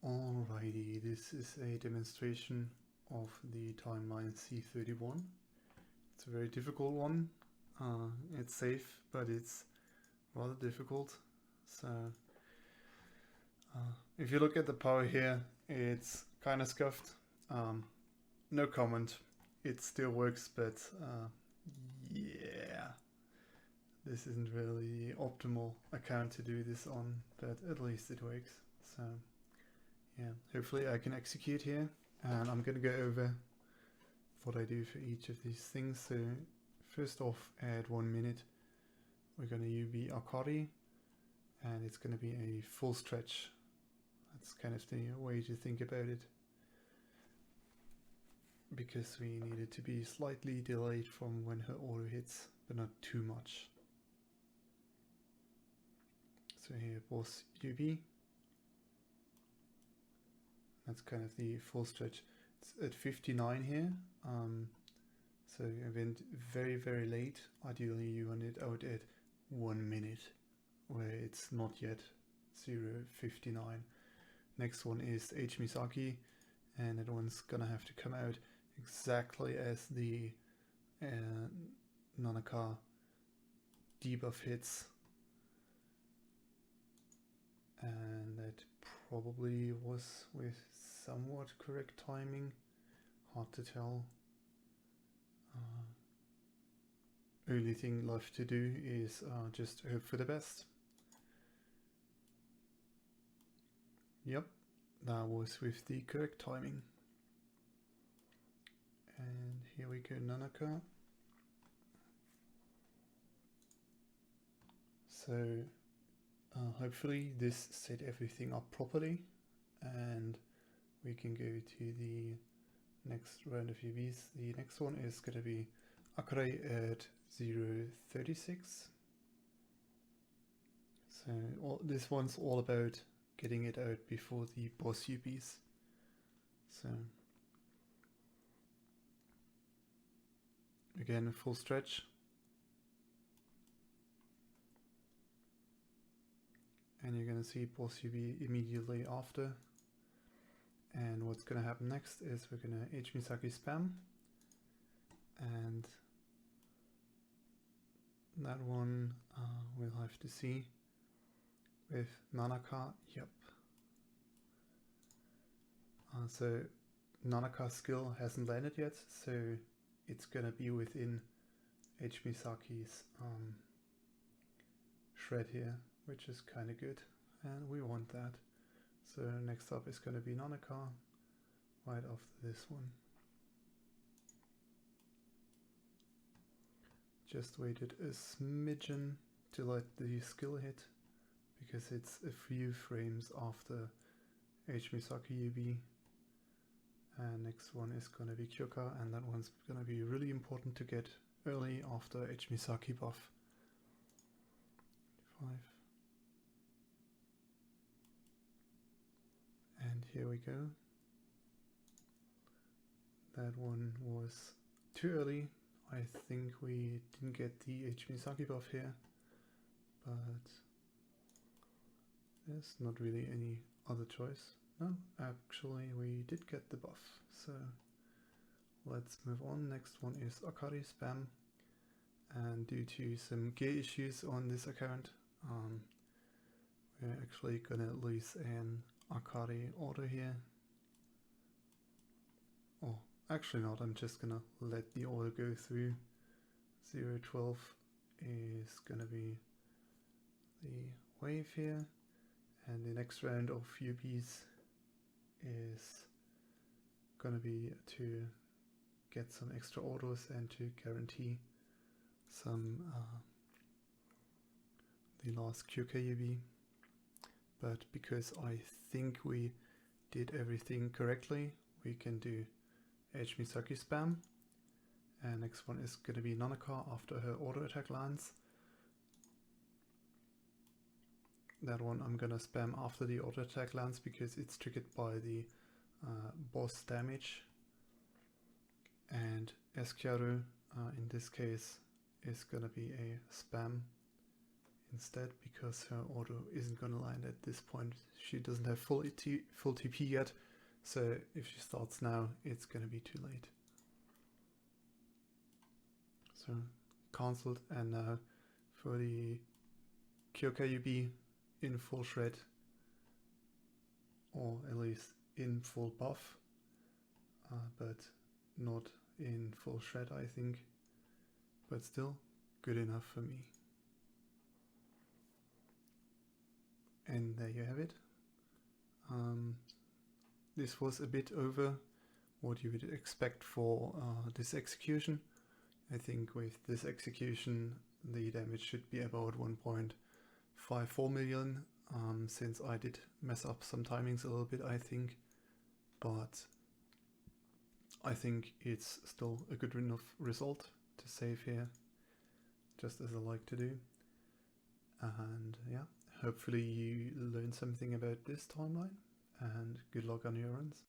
Alrighty, this is a demonstration of the timeline C31. It's a very difficult one. It's safe, but it's rather difficult. So if you look at the power here, it's kind of scuffed. No comment. It still works, but yeah, this isn't really the optimal account to do this on, but at least it works. So yeah, hopefully I can execute here, and I'm gonna go over what I do for each of these things. So first off, at 1 minute, we're gonna UB Akari, and it's gonna be a full stretch. That's kind of the way to think about it, because we need it to be slightly delayed from when her auto hits, but not too much. So here, boss UB. That's kind of the full stretch. It's at 59 here. So I went very, very late. Ideally, you want it out at 1 minute, where it's not yet 0:59. Next one is H. Misaki, and that one's gonna have to come out exactly as the Nanaka debuff hits. And that probably was with somewhat correct timing. Hard to tell. Only thing left to do is just hope for the best. Yep, that was with the correct timing. And here we go, Nanaka. So hopefully this set everything up properly, and we can go to the next round of UBs. The next one is going to be Akari at 0:36. So this one's all about getting it out before the boss UBs. So again, full stretch. And you're going to see boss UB immediately after. And what's going to happen next is we're going to H. Misaki spam. And that one we'll have to see. With Nanaka, yep. So Nanaka's skill hasn't landed yet, so it's going to be within H. Misaki's shred here, which is kind of good, and we want that. So next up is going to be Nanaka, right after this one. Just waited a smidgen to let the skill hit, because it's a few frames after H. Misaki UB. And next one is going to be Kyoka, and that one's going to be really important to get early after H. Misaki buff. 5. And here we go. That one was too early. I think we didn't get the H. Misaki buff here, but there's not really any other choice. No, actually we did get the buff, so let's move on. Next one is Akari spam, and due to some gear issues on this account, we're actually gonna lose an Akari auto here. Oh, actually not, I'm just gonna let the auto go through. 0:12 is gonna be the wave here, and the next round of UBs is gonna be to get some extra autos and to guarantee some the last QK UB. But because I think we did everything correctly, we can do H. Misaki spam. And next one is going to be Nanaka after her auto attack lands. That one I'm gonna spam after the auto attack lands because it's triggered by the boss damage. And Eskiaru in this case is gonna be a spam instead, because her auto isn't gonna land at this point. She doesn't have full TP yet, so if she starts now, it's gonna be too late. So cancelled, and now for the Kyoka-Yubi in full shred, or at least in full buff, but not in full shred, I think, but still good enough for me. And there you have it. This was a bit over what you would expect for this execution. I think with this execution the damage should be about 1.54 million, since I did mess up some timings a little bit, I think, but I think it's still a good enough result to save here, just as I like to do. And yeah, hopefully you learned something about this timeline, and good luck on your runs.